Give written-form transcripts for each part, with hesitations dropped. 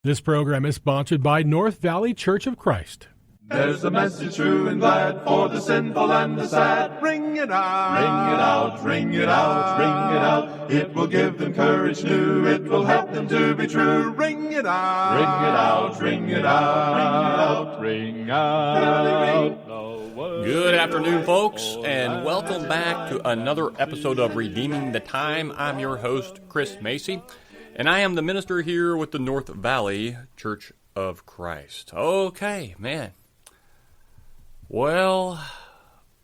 This program is sponsored by North Valley Church of Christ. There's a message true and glad for the sinful and the sad. Ring it out, ring it out, ring it out, ring it out. It will give them courage new, it will help them to be true. Ring it out, ring it out, ring it out, ring it out. Good afternoon, folks, and welcome back to another episode of Redeeming the Time. I'm your host, Chris Macy, and I am the minister here with the North Valley Church of Christ. Okay, man. Well,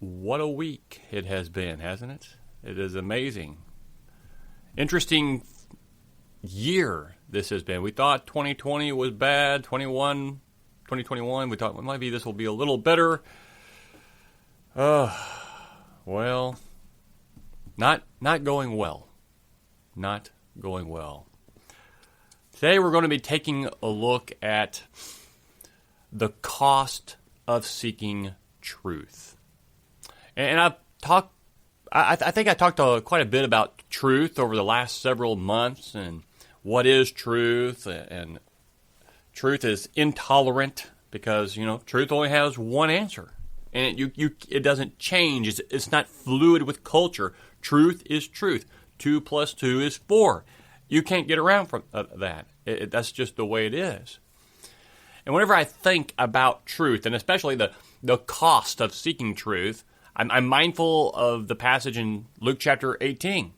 what a week it has been, hasn't it? It is amazing. Interesting year this has been. We thought 2020 was bad, 2021, we thought, well, maybe this will be a little better. Well, not going well. Not going well. Today we're going to be taking a look at the cost of seeking truth. And I think I talked quite a bit about truth over the last several months and what is truth, and truth is intolerant because, truth only has one answer. And it doesn't change. It's not fluid with culture. Truth is truth. 2 plus 2 is 4. You can't get around from that. That's just the way it is. And whenever I think about truth, and especially the cost of seeking truth, I'm mindful of the passage in Luke chapter 18.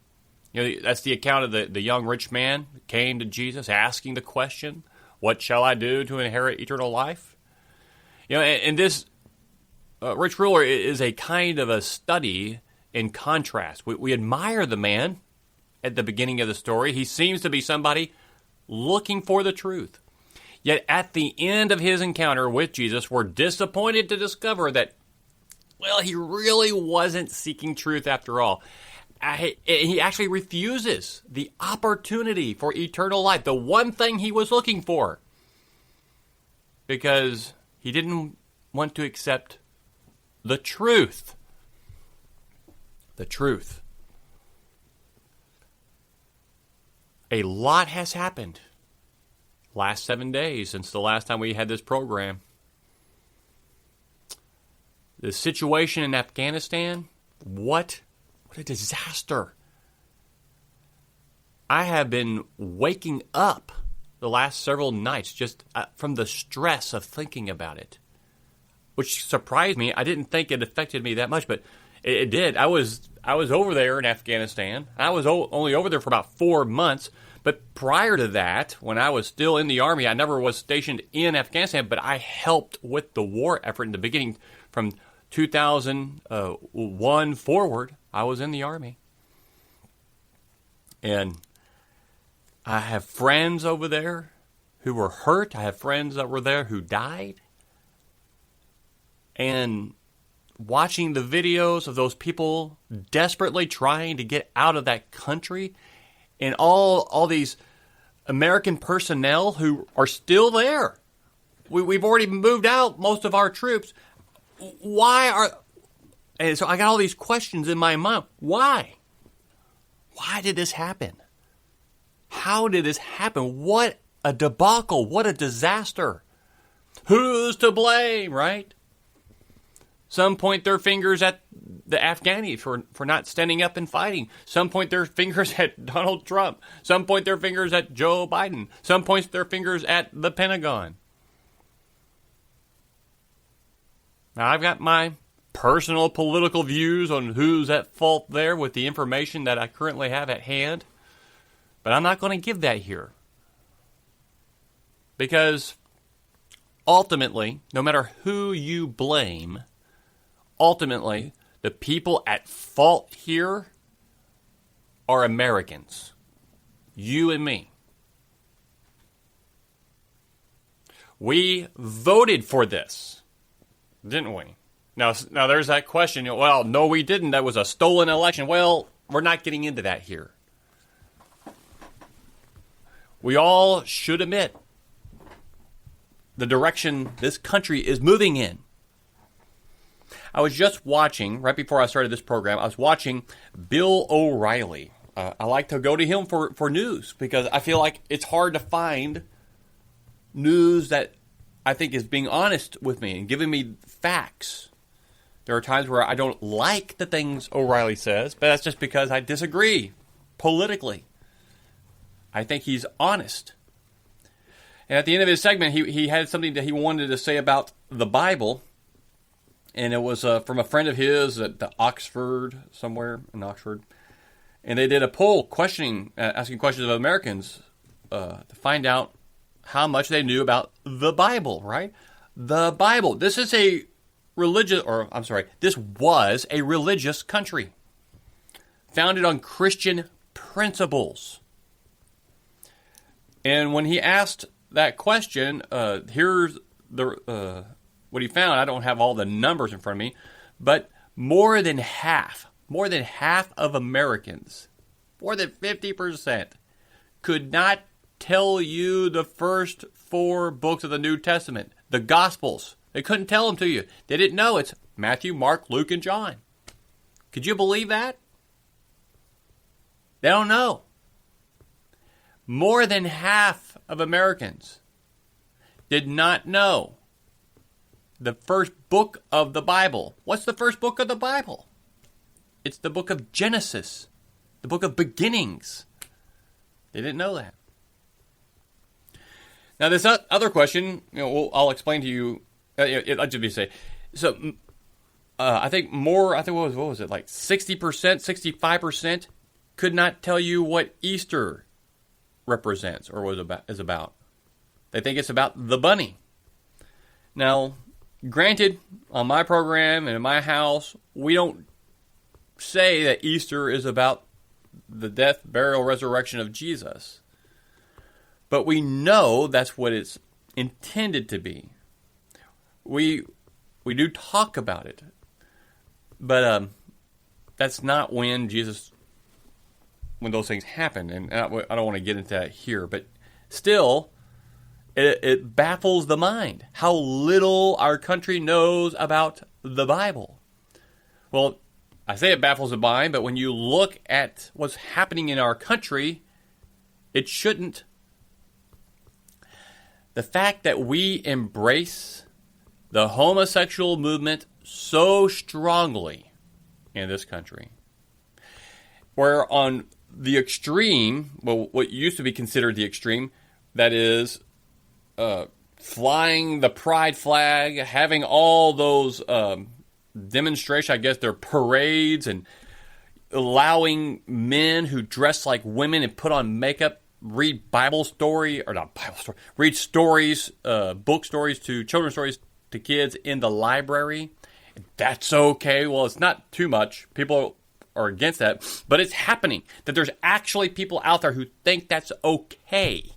That's the account of the young rich man who came to Jesus asking the question, "What shall I do to inherit eternal life?" And this rich ruler is a kind of a study in contrast. We admire the man at the beginning of the story. He seems to be somebody looking for the truth. Yet at the end of his encounter with Jesus, we're disappointed to discover that, well, he really wasn't seeking truth after all. He actually refuses the opportunity for eternal life, the one thing he was looking for, because he didn't want to accept the truth. The truth. A lot has happened last 7 days since the last time we had this program. The situation in Afghanistan, what a disaster. I have been waking up the last several nights just from the stress of thinking about it, which surprised me. I didn't think it affected me that much, but it did. I was over there in Afghanistan. I was only over there for about 4 months. But prior to that, when I was still in the Army, I never was stationed in Afghanistan, but I helped with the war effort in the beginning. From 2001 forward, I was in the Army. And I have friends over there who were hurt. I have friends over there who died. And watching the videos of those people desperately trying to get out of that country, and all these American personnel who are still there. We've already moved out most of our troops. And so I got all these questions in my mind. Why? Why did this happen? How did this happen? What a debacle. What a disaster. Who's to blame, right? Some point their fingers at the Afghani for not standing up and fighting. Some point their fingers at Donald Trump. Some point their fingers at Joe Biden. Some point their fingers at the Pentagon. Now, I've got my personal political views on who's at fault there with the information that I currently have at hand, but I'm not going to give that here. Because ultimately, no matter who you blame, ultimately, the people at fault here are Americans. You and me. We voted for this, didn't we? Now there's that question. Well, no, we didn't. That was a stolen election. Well, we're not getting into that here. We all should admit the direction this country is moving in. I was just watching, right before I started this program, I was watching Bill O'Reilly. I like to go to him for news because I feel like it's hard to find news that I think is being honest with me and giving me facts. There are times where I don't like the things O'Reilly says, but that's just because I disagree politically. I think he's honest. And at the end of his segment, he had something that he wanted to say about the Bible, and it was from a friend of his at the Oxford, somewhere in Oxford. And they did a poll asking questions of Americans to find out how much they knew about the Bible, right? The Bible. This was a religious country founded on Christian principles. And when he asked that question, here's what he found. I don't have all the numbers in front of me, but more than half of Americans, more than 50%, could not tell you the first 4 books of the New Testament, the Gospels. They couldn't tell them to you. They didn't know. It's Matthew, Mark, Luke, and John. Could you believe that? They don't know. More than half of Americans did not know the first book of the Bible. What's the first book of the Bible? It's the book of Genesis, the book of beginnings. They didn't know that. Now, this other question, I'll explain to you. I'll just say, so I think what was it, like 60%, 65% could not tell you what Easter represents or is about. They think it's about the bunny. Now, granted, on my program and in my house, we don't say that Easter is about the death, burial, resurrection of Jesus. But we know that's what it's intended to be. We do talk about it. But that's not when those things happen. And I don't want to get into that here. But still, it baffles the mind how little our country knows about the Bible. Well, I say it baffles the mind, but when you look at what's happening in our country, it shouldn't. The fact that we embrace the homosexual movement so strongly in this country, where on the extreme, well, what used to be considered the extreme, that is flying the pride flag, having all those demonstrations, I guess they're parades, and allowing men who dress like women and put on makeup read read stories, book stories children's stories to kids in the library. That's okay. Well, it's not too much. People are against that, but it's happening. That there's actually people out there who think that's okay.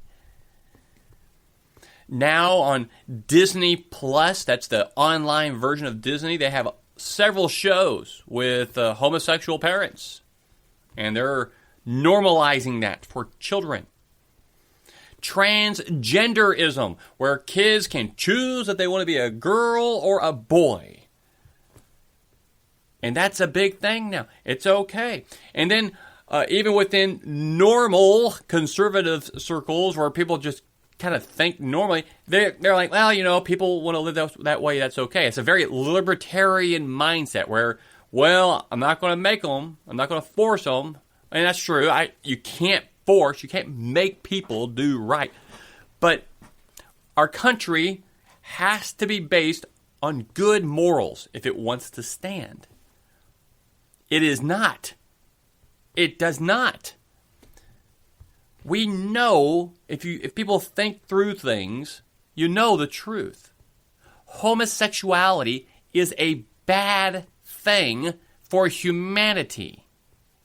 Now on Disney Plus, that's the online version of Disney, they have several shows with homosexual parents, and they're normalizing that for children. Transgenderism, where kids can choose if they want to be a girl or a boy. And that's a big thing now. It's okay. And then even within normal conservative circles where people just kind of think normally, they're like, well, people want to live that way, that's okay. It's a very libertarian mindset where, well, I'm not going to make them, I'm not going to force them. And that's true. You can't force, you can't make people do right. But our country has to be based on good morals if it wants to stand. It is not. It does not. We know if people think through things, you know the truth. Homosexuality is a bad thing for humanity.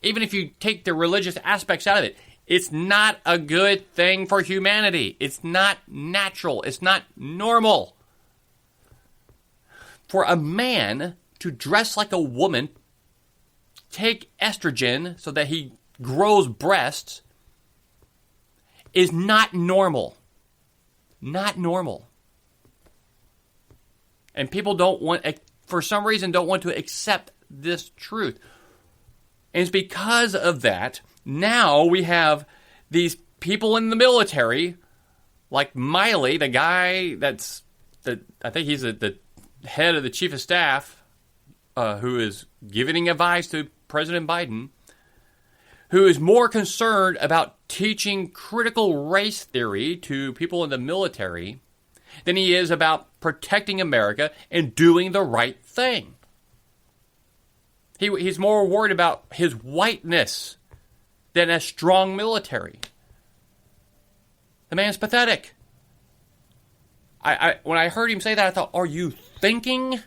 Even if you take the religious aspects out of it, it's not a good thing for humanity. It's not natural. It's not normal. For a man to dress like a woman, take estrogen so that he grows breasts, is not normal. Not normal. And people for some reason, don't want to accept this truth. And it's because of that, now we have these people in the military like Miley, the guy I think he's the head of the chief of staff, who is giving advice to President Biden, who is more concerned about teaching critical race theory to people in the military than he is about protecting America and doing the right thing. He's more worried about his whiteness than a strong military. The man's pathetic. When I heard him say that, I thought, are you thinking?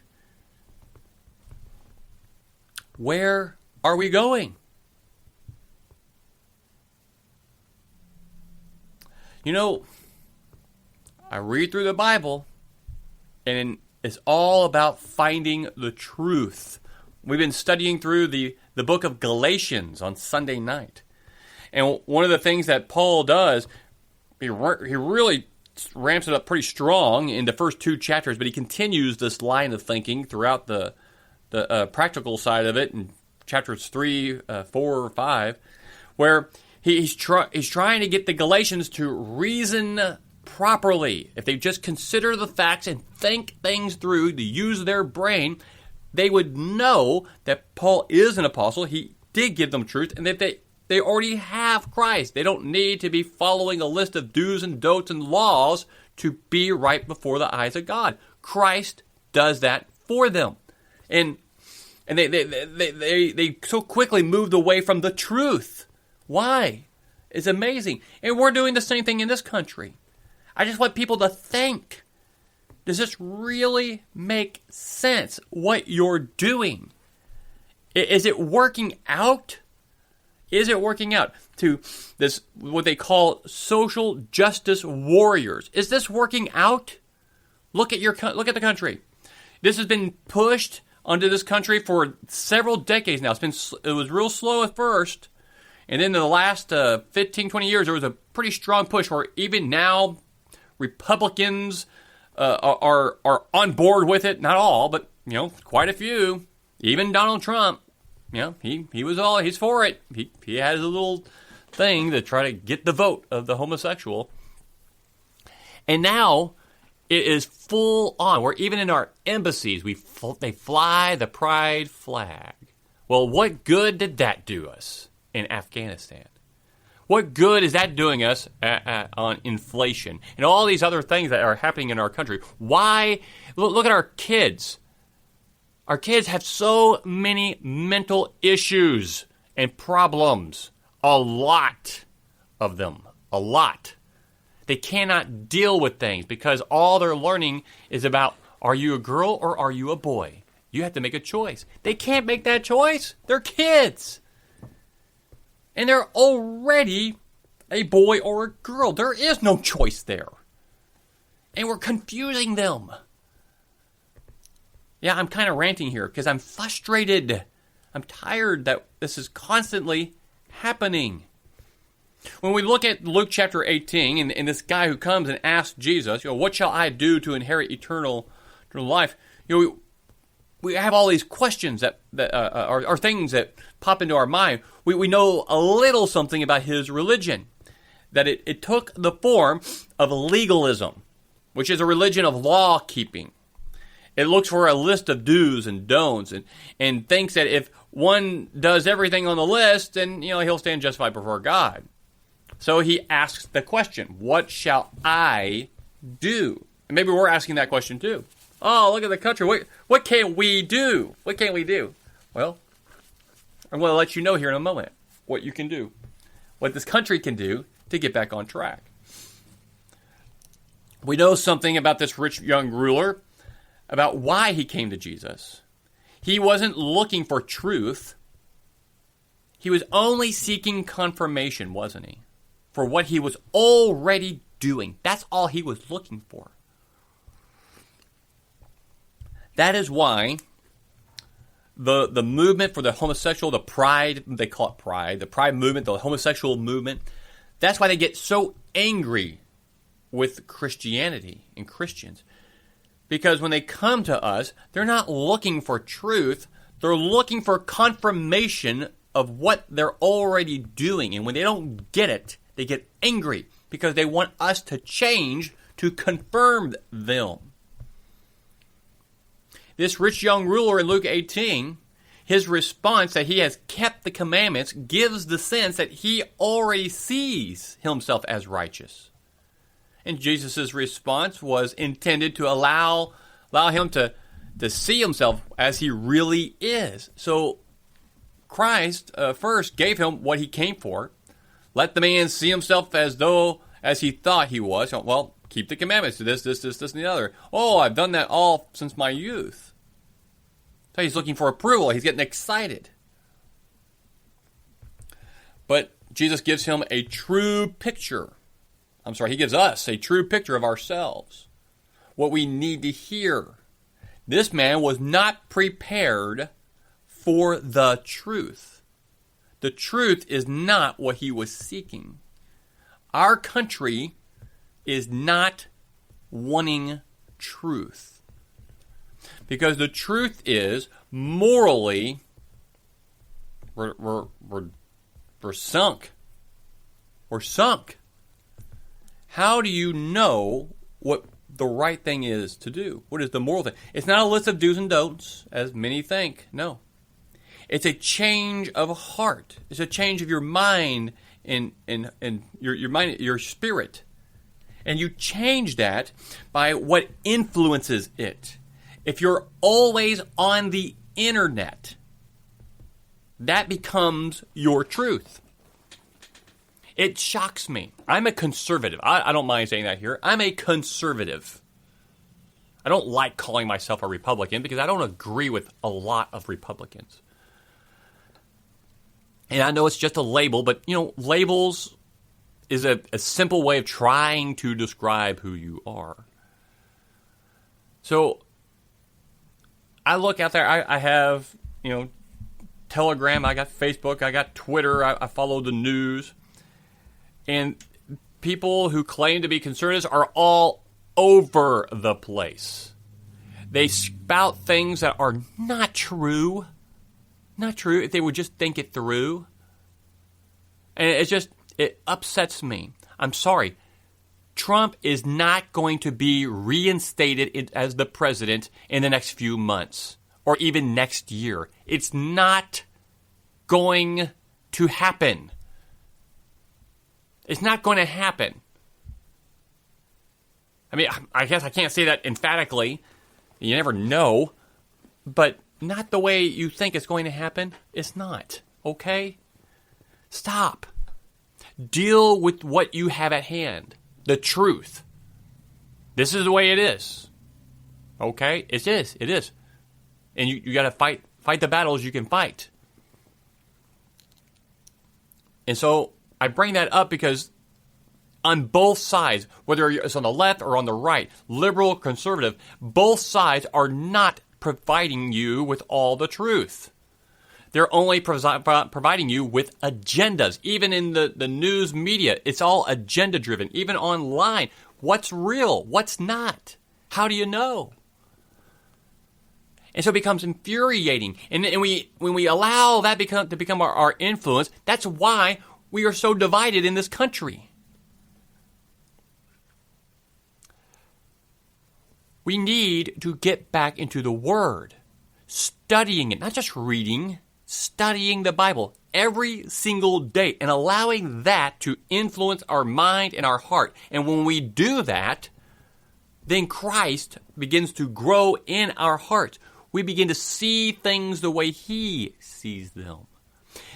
Where are we going? You know, I read through the Bible, and it's all about finding the truth. We've been studying through the book of Galatians on Sunday night. And one of the things that Paul does, he really ramps it up pretty strong in the first 2 chapters, but he continues this line of thinking throughout the practical side of it in chapters 3, 4, 5, where he's trying to get the Galatians to reason properly. If they just consider the facts and think things through, to use their brain, they would know that Paul is an apostle. He did give them truth, and that they already have Christ. They don't need to be following a list of do's and don'ts and laws to be right before the eyes of God. Christ does that for them. And they so quickly moved away from the truth. Why? It's amazing. And we're doing the same thing in this country. I just want people to think. Does this really make sense, what you're doing? Is it working out? Is it working out to this, what they call social justice warriors? Is this working out? Look at the country. This has been pushed onto this country for several decades now. It was real slow at first, and then in the last 15, 20 years, there was a pretty strong push where even now Republicans are on board with it. Not all, but quite a few. Even Donald Trump. He's for it. He has a little thing to try to get the vote of the homosexual. And now it is full on. Where even in our embassies, they fly the pride flag. Well, what good did that do us in Afghanistan? What good is that doing us on inflation and all these other things that are happening in our country? Why? Look at our kids. Our kids have so many mental issues and problems. A lot of them. A lot. They cannot deal with things because all they're learning is about, are you a girl or are you a boy? You have to make a choice. They can't make that choice. They're kids. And they're already a boy or a girl. There is no choice there. And we're confusing them. Yeah, I'm kind of ranting here because I'm frustrated. I'm tired that this is constantly happening. When we look at Luke chapter 18 and this guy who comes and asks Jesus, what shall I do to inherit eternal life? We have all these questions that are things that pop into our mind. We know a little something about his religion, that it took the form of legalism, which is a religion of law keeping. It looks for a list of do's and don'ts and thinks that if one does everything on the list, then he'll stand justified before God. So he asks the question, what shall I do? And maybe we're asking that question too. Oh, look at the country. What can we do? What can we do? Well, I'm going to let you know here in a moment what you can do. What this country can do to get back on track. We know something about this rich young ruler, about why he came to Jesus. He wasn't looking for truth. He was only seeking confirmation, wasn't he? For what he was already doing. That's all he was looking for. That is why the movement for the homosexual, the pride, they call it pride, the pride movement, the homosexual movement, that's why they get so angry with Christianity and Christians. Because when they come to us, they're not looking for truth. They're looking for confirmation of what they're already doing. And when they don't get it, they get angry. because they want us to change to confirm them. This rich young ruler in Luke 18, his response that he has kept the commandments gives the sense that he already sees himself as righteous. And Jesus' response was intended to allow him to see himself as he really is. So Christ first gave him what he came for. Let the man see himself as he thought he was. Well, keep the commandments, do this, and the other. Oh, I've done that all since my youth. So he's looking for approval. He's getting excited. But Jesus gives him a true picture. He gives us a true picture of ourselves. What we need to hear. This man was not prepared for the truth. The truth is not what he was seeking. Our country is not wanting truth. Because the truth is, morally, we're sunk. We're sunk. How do you know what the right thing is to do? What is the moral thing? It's not a list of do's and don'ts, as many think. No. It's a change of heart. It's a change of your mind and your mind, your spirit. And you change that by what influences it. If you're always on the internet, that becomes your truth. It shocks me. I'm a conservative. I don't mind saying that here. I'm a conservative. I don't like calling myself a Republican because I don't agree with a lot of Republicans. And I know it's just a label, but, labels is a simple way of trying to describe who you are. So I look out there, I have, Telegram, I got Facebook, I got Twitter, I follow the news. And people who claim to be conservatives are all over the place. They spout things that are not true. Not true if they would just think it through. And it upsets me. I'm sorry. Trump is not going to be reinstated as the president in the next few months or even next year. It's not going to happen. It's not going to happen. I mean, I guess I can't say that emphatically. You never know. But not the way you think it's going to happen. It's not. Okay? Stop. Deal with what you have at hand. The truth. This is the way it is. Okay? It is. It is. And you got to fight the battles you can fight. And so I bring that up because on both sides, whether it's on the left or on the right, liberal, conservative, both sides are not providing you with all the truth. They're only providing you with agendas. Even in the news media, it's all agenda-driven. Even online, what's real? What's not? How do you know? And so it becomes infuriating. And when we allow that to become our influence, that's why we are so divided in this country. We need to get back into the Word, studying it, not just reading, studying the Bible every single day and allowing that to influence our mind and our heart. And when we do that, then Christ begins to grow in our hearts. We begin to see things the way He sees them.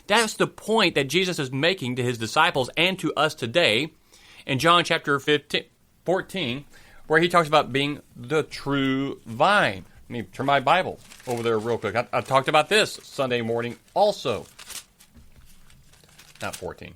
That's the point that Jesus is making to His disciples and to us today in John chapter 14, where He talks about being the true vine. Let me turn my Bible over there real quick. I talked about this Sunday morning also. Not 14.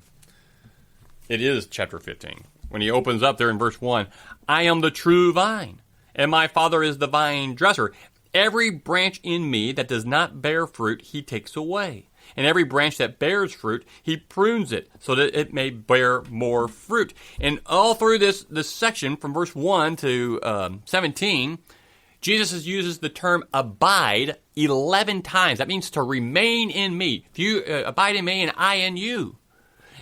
It is chapter 15. When He opens up there in verse 1, I am the true vine, and my Father is the vine dresser. Every branch in me that does not bear fruit, He takes away. And every branch that bears fruit, He prunes it so that it may bear more fruit. And all through this section, from verse 1 to 17, Jesus uses the term abide 11 times. That means to remain in me. If you abide in me and I in you.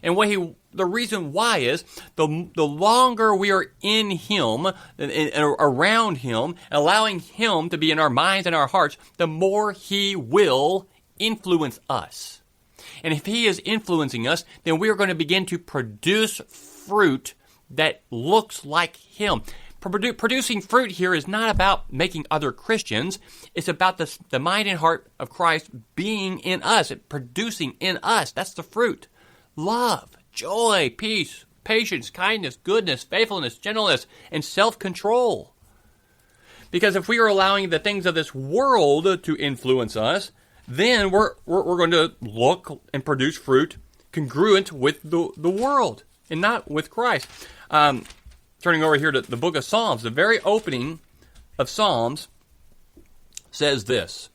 And the reason why is the longer we are in Him and around Him, allowing Him to be in our minds and our hearts, the more He will influence us. And if He is influencing us, then we are going to begin to produce fruit that looks like Him. Producing fruit here is not about making other Christians. It's about the mind and heart of Christ being in us, producing in us. That's the fruit. Love, joy, peace, patience, kindness, goodness, faithfulness, gentleness, and self-control. Because if we are allowing the things of this world to influence us, then we're going to look and produce fruit congruent with the world and not with Christ. Turning over here to the book of Psalms, the very opening of Psalms says this: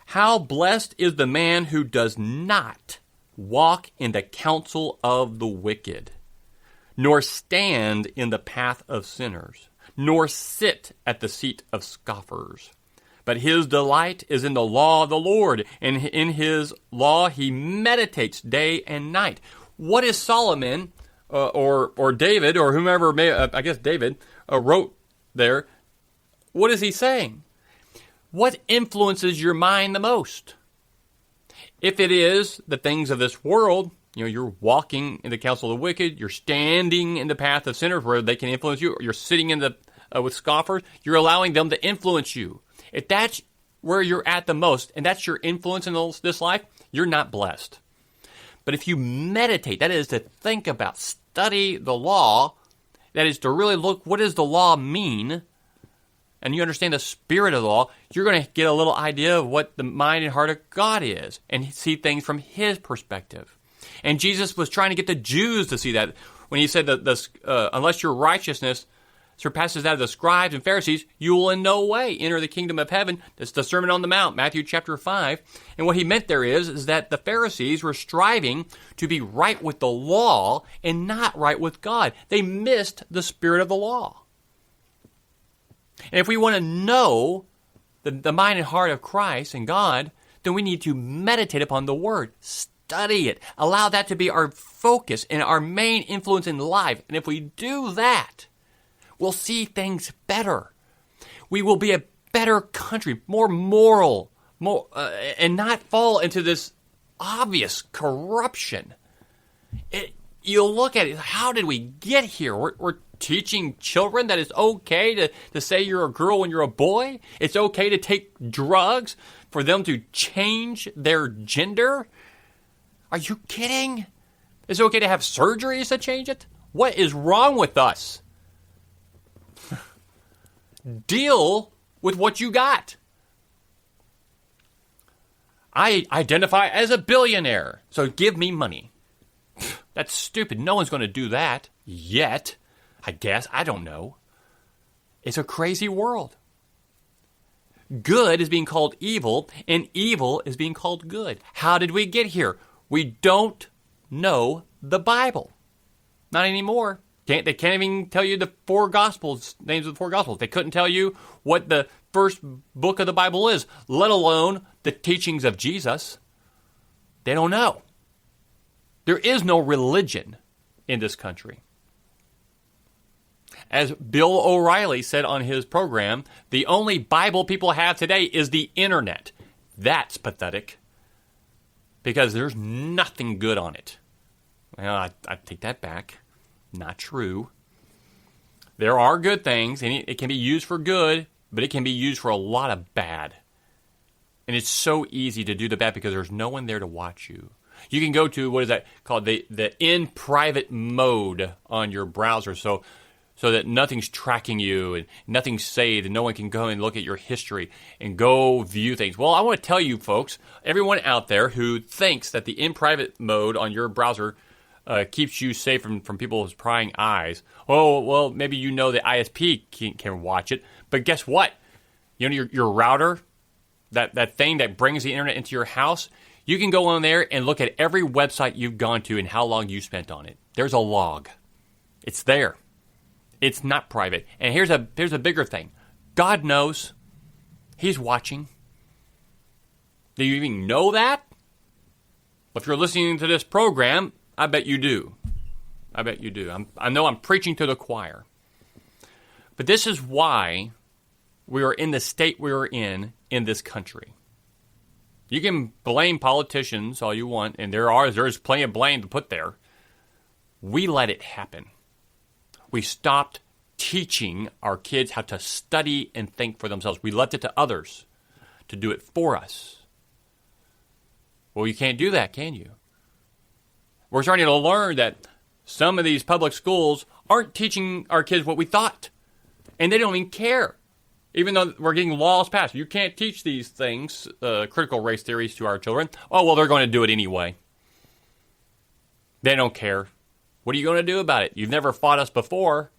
"How blessed is the man who does not walk in the counsel of the wicked, nor stand in the path of sinners, nor sit at the seat of scoffers. But his delight is in the law of the Lord, and in his law he meditates day and night." What is Solomon or David, or whomever, I guess David, wrote there? What is he saying? What influences your mind the most? If it is the things of this world, you're walking in the counsel of the wicked, you're standing in the path of sinners where they can influence you, or you're sitting in with scoffers, you're allowing them to influence you. If that's where you're at the most, and that's your influence in this life, you're not blessed. But if you meditate, that is to think about, study the law, that is to really look, what does the law mean? And you understand the spirit of the law, you're going to get a little idea of what the mind and heart of God is and see things from His perspective. And Jesus was trying to get the Jews to see that when He said that unless your righteousness surpasses that of the scribes and Pharisees, you will in no way enter the kingdom of heaven. That's the Sermon on the Mount, Matthew chapter 5. And what He meant there is that the Pharisees were striving to be right with the law and not right with God. They missed the spirit of the law. And if we want to know the mind and heart of Christ and God, then we need to meditate upon the Word. Study it. Allow that to be our focus and our main influence in life. And if we do that, we'll see things better. We will be a better country, more moral, and not fall into this obvious corruption. You'll look at it, how did we get here? We're teaching children that it's okay to say you're a girl when you're a boy. It's okay to take drugs for them to change their gender. Are you kidding? It's okay to have surgeries to change it? What is wrong with us? Deal with what you got. I identify as a billionaire, so give me money. That's stupid. No one's going to do that yet, I guess. I don't know. It's a crazy world. Good is being called evil, and evil is being called good. How did we get here? We don't know the Bible. Not anymore. They can't even tell you the four Gospels, names of the four Gospels. They couldn't tell you what the first book of the Bible is, let alone the teachings of Jesus. They don't know. There is no religion in this country. As Bill O'Reilly said on his program, the only Bible people have today is the internet. That's pathetic, because there's nothing good on it. Well, I take that back. Not true. There are good things, and it can be used for good, but it can be used for a lot of bad. And it's so easy to do the bad because there's no one there to watch you. You can go to, what is that called, the in private mode on your browser, so that nothing's tracking you and nothing's saved and no one can go and look at your history and go view things. Well, I want to tell you folks, everyone out there who thinks that the in private mode on your browser keeps you safe from people's prying eyes. Oh, well, maybe you know the ISP can watch it, but guess what? You know your router, that thing that brings the internet into your house, you can go on there and look at every website you've gone to and how long you spent on it. There's a log. It's there. It's not private. And here's a bigger thing. God knows. He's watching. Do you even know that? If you're listening to this program, I bet you do. I bet you do. I know I'm preaching to the choir. But this is why we are in the state we are in this country. You can blame politicians all you want, and there's plenty of blame to put there. We let it happen. We stopped teaching our kids how to study and think for themselves. We left it to others to do it for us. Well, you can't do that, can you? We're starting to learn that some of these public schools aren't teaching our kids what we thought, and they don't even care. Even though we're getting laws passed, you can't teach these things, critical race theories, to our children. Oh, well, they're going to do it anyway. They don't care. What are you going to do about it? You've never fought us before.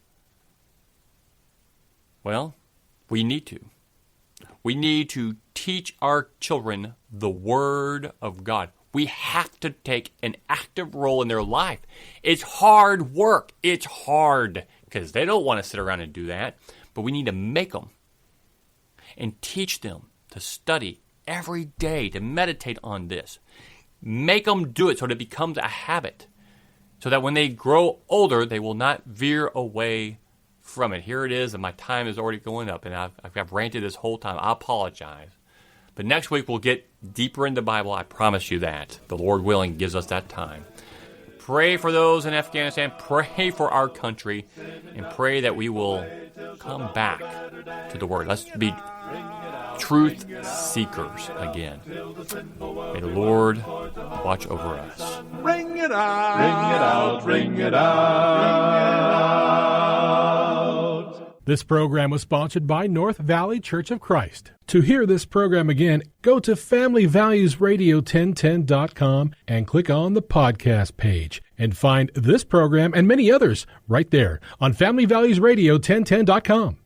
Well, we need to. We need to teach our children the Word of God. We have to take an active role in their life. It's hard work. It's hard because they don't want to sit around and do that. But we need to make them and teach them to study every day, to meditate on this. Make them do it so that it becomes a habit, so that when they grow older, they will not veer away from it. Here it is, and my time is already going up, and I've ranted this whole time. I apologize. But next week we'll get deeper into the Bible. I promise you that. The Lord willing gives us that time. Pray for those in Afghanistan. Pray for our country. And pray that we will come back to the Word. Let's be truth seekers again. May the Lord watch over us. Ring it out, ring it out, ring it out. This program was sponsored by North Valley Church of Christ. To hear this program again, go to FamilyValuesRadio1010.com and click on the podcast page and find this program and many others right there on FamilyValuesRadio1010.com.